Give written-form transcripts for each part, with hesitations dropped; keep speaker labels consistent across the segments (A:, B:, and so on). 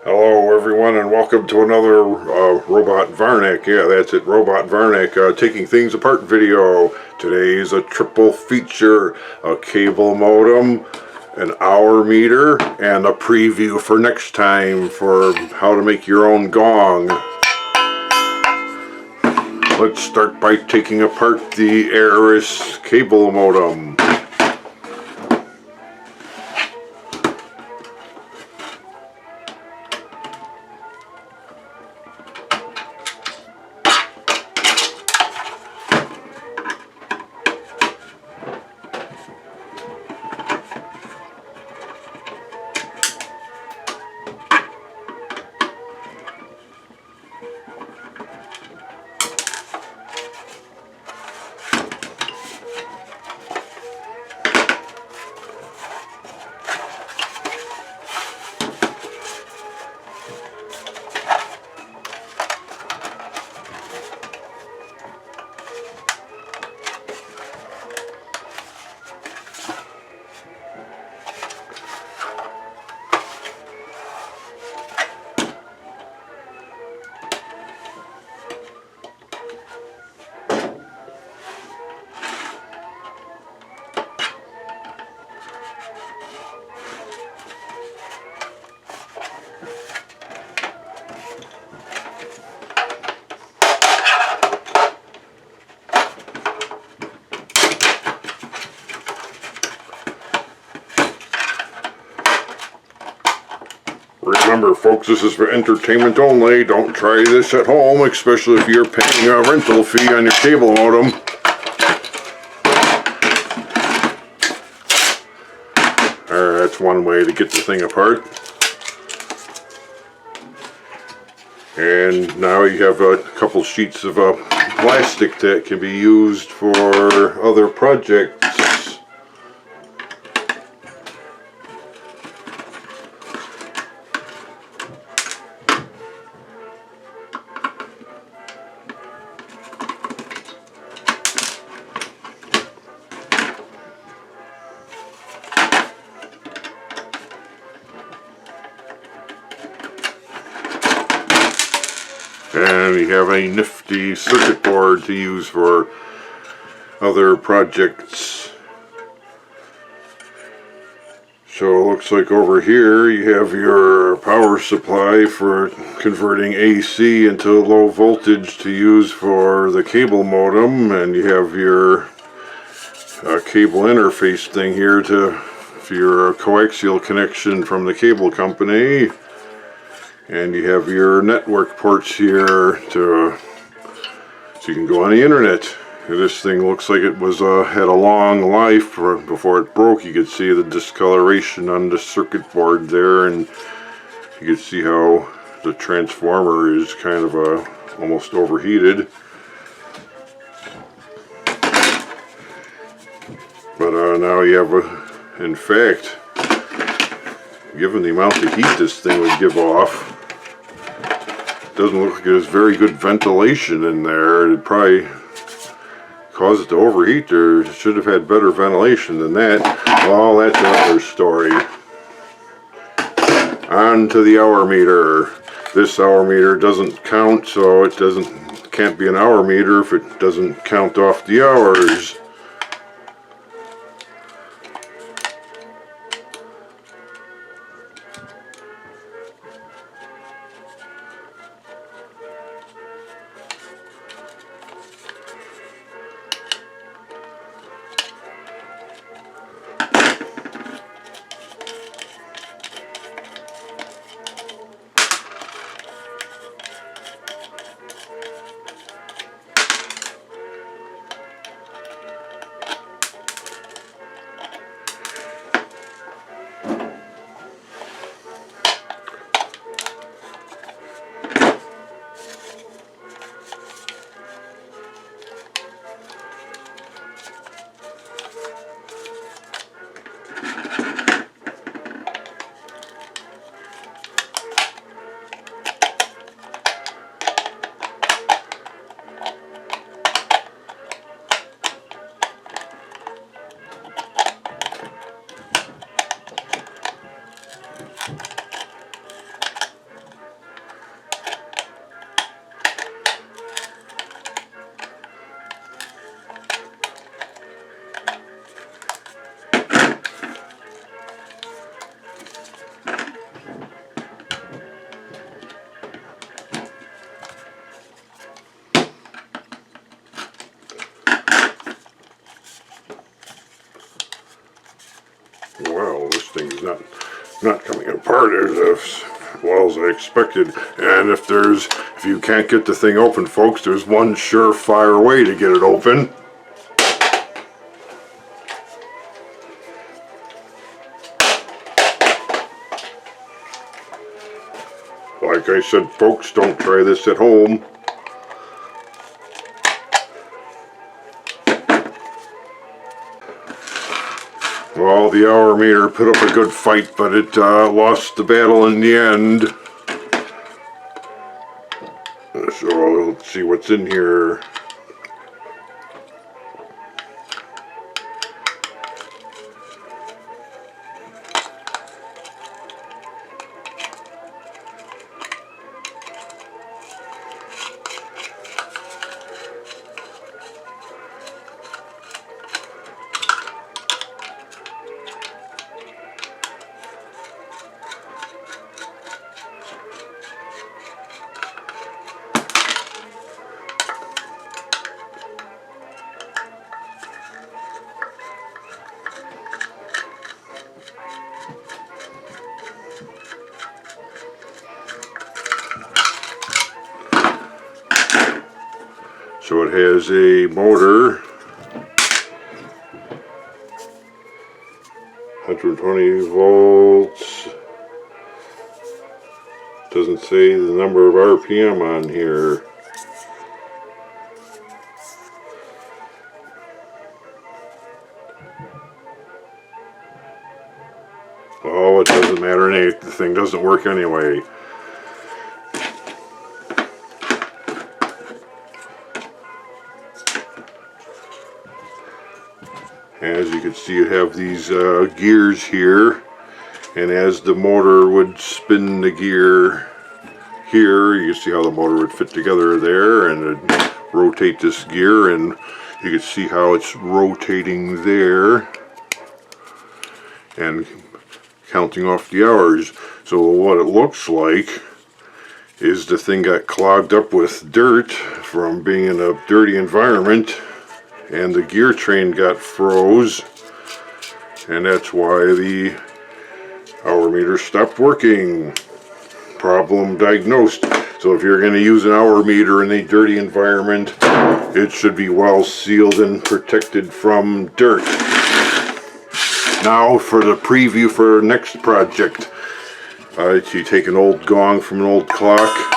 A: Hello everyone and welcome to another Robot Varnick. Yeah, that's it, Robot Varnick taking things apart video. Today is a triple feature, a cable modem, an hour meter, and a preview for next time for how to make your own gong. Let's start by taking apart the Arris Cable Modem. Remember folks, this is for entertainment only. Don't try this at home, especially if you're paying a rental fee on your cable modem. That's one way to get the thing apart. And now you have a couple sheets of plastic that can be used for other projects. And you have a nifty circuit board to use for other projects. So it looks like over here you have your power supply for converting AC into low voltage to use for the cable modem, and you have your cable interface thing here for your coaxial connection from the cable company. And you have your network ports here so you can go on the internet. This thing looks like it was had a long life before it broke. You could see the discoloration on the circuit board there, and you can see how the transformer is kind of almost overheated. But now you have in fact, given the amount of heat this thing would give off, doesn't look like there's very good ventilation in there. It'd probably cause it to overheat. There should have had better ventilation than that. Well, that's another story. On to the hour meter. This hour meter doesn't count, so it can't be an hour meter if it doesn't count off the hours. Well, this thing's not coming apart as well as I expected. And if you can't get the thing open, folks, there's one surefire way to get it open. Like I said, folks, don't try this at home. Well, the hour meter put up a good fight, but it lost the battle in the end. So let's see what's in here. So it has a motor, 120 volts, doesn't say the number of RPM on here. Oh, it doesn't matter, the thing doesn't work anyway. As you can see, you have these gears here, and as the motor would spin the gear here, you can see how the motor would fit together there, and it'd rotate this gear, and you can see how it's rotating there and counting off the hours. So what it looks like is the thing got clogged up with dirt from being in a dirty environment, and the gear train got froze, and that's why the hour meter stopped working. Problem diagnosed. So if you're going to use an hour meter in a dirty environment, it should be well sealed and protected from dirt. Now for the preview for our next project. You take an old gong from an old clock.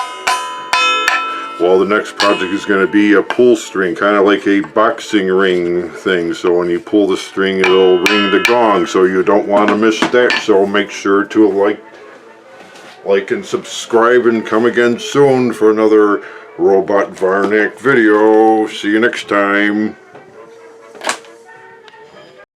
A: Well, the next project is going to be a pull string, kind of like a boxing ring thing. So when you pull the string, it'll ring the gong. So you don't want to miss that. So make sure to like and subscribe, and come again soon for another Robot Varnack video. See you next time.